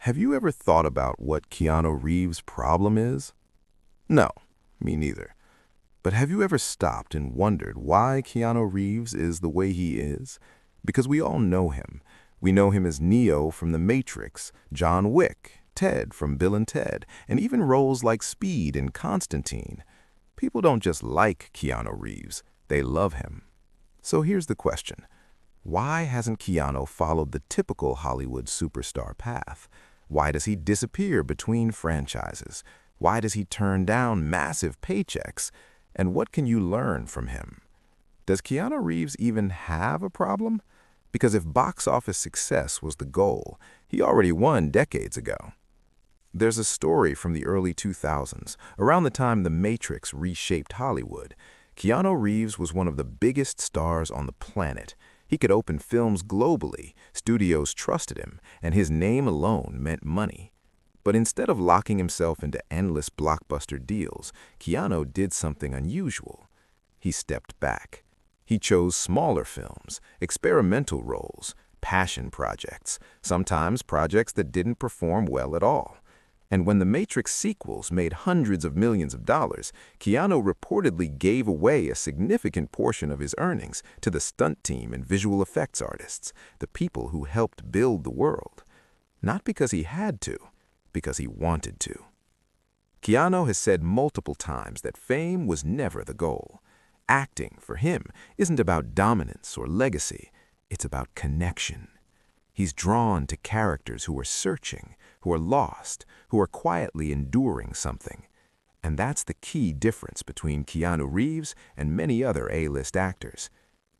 Have you ever thought about what Keanu Reeves' problem is? No, me neither. But have you ever stopped and wondered why Keanu Reeves is the way he is? Because we all know him. We know him as Neo from The Matrix, John Wick, Ted from Bill and Ted, and even roles like Speed and Constantine. People don't just like Keanu Reeves, they love him. So here's the question. Why hasn't Keanu followed the typical Hollywood superstar path? Why does he disappear between franchises? Why does he turn down massive paychecks? And what can you learn from him? Does Keanu Reeves even have a problem? Because if box office success was the goal, he already won decades ago. There's a story from the early 2000s, around the time The Matrix reshaped Hollywood. Keanu Reeves was one of the biggest stars on the planet. He could open films globally, studios trusted him, and his name alone meant money. But instead of locking himself into endless blockbuster deals, Keanu did something unusual. He stepped back. He chose smaller films, experimental roles, passion projects, sometimes projects that didn't perform well at all. And when The Matrix sequels made hundreds of millions of dollars, Keanu reportedly gave away a significant portion of his earnings to the stunt team and visual effects artists, the people who helped build the world. Not because he had to, because he wanted to. Keanu has said multiple times that fame was never the goal. Acting, for him, isn't about dominance or legacy, it's about connection. He's drawn to characters who are searching, who are lost, who are quietly enduring something. And that's the key difference between Keanu Reeves and many other A-list actors.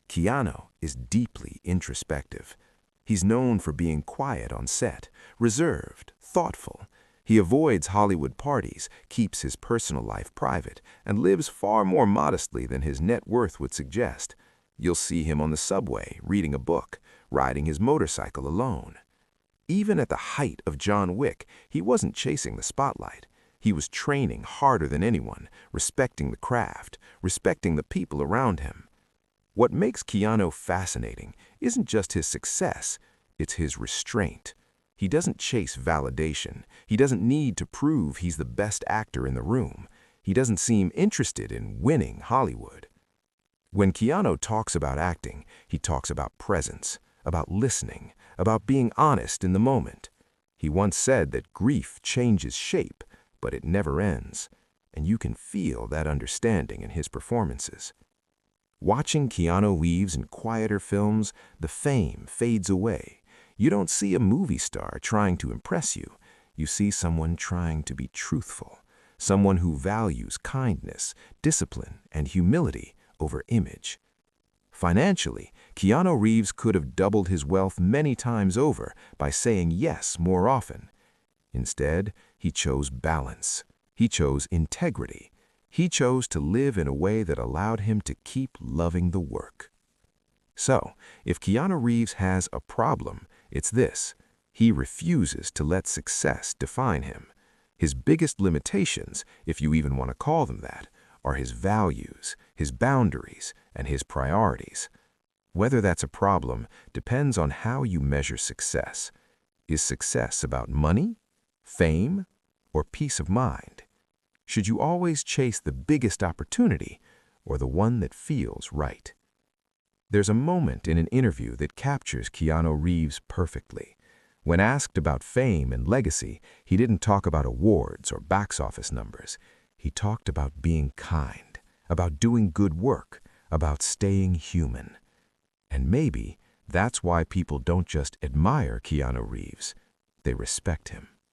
Keanu is deeply introspective. He's known for being quiet on set, reserved, thoughtful. He avoids Hollywood parties, keeps his personal life private, and lives far more modestly than his net worth would suggest. You'll see him on the subway, reading a book, riding his motorcycle alone. Even at the height of John Wick, he wasn't chasing the spotlight. He was training harder than anyone, respecting the craft, respecting the people around him. What makes Keanu fascinating isn't just his success, it's his restraint. He doesn't chase validation. He doesn't need to prove he's the best actor in the room. He doesn't seem interested in winning Hollywood. When Keanu talks about acting, he talks about presence, about listening, about being honest in the moment. He once said that grief changes shape, but it never ends, and you can feel that understanding in his performances. Watching Keanu Reeves in quieter films, the fame fades away. You don't see a movie star trying to impress you. You see someone trying to be truthful, someone who values kindness, discipline, and humility over image. Financially, Keanu Reeves could have doubled his wealth many times over by saying yes more often. Instead, he chose balance. He chose integrity. He chose to live in a way that allowed him to keep loving the work. So, if Keanu Reeves has a problem, it's this: he refuses to let success define him. His biggest limitations, if you even want to call them that, are his values, his boundaries, and his priorities. Whether that's a problem depends on how you measure success. Is success about money, fame, or peace of mind? Should you always chase the biggest opportunity or the one that feels right? There's a moment in an interview that captures Keanu Reeves perfectly. When asked about fame and legacy, he didn't talk about awards or box office numbers. He talked about being kind, about doing good work, about staying human. And maybe that's why people don't just admire Keanu Reeves, they respect him.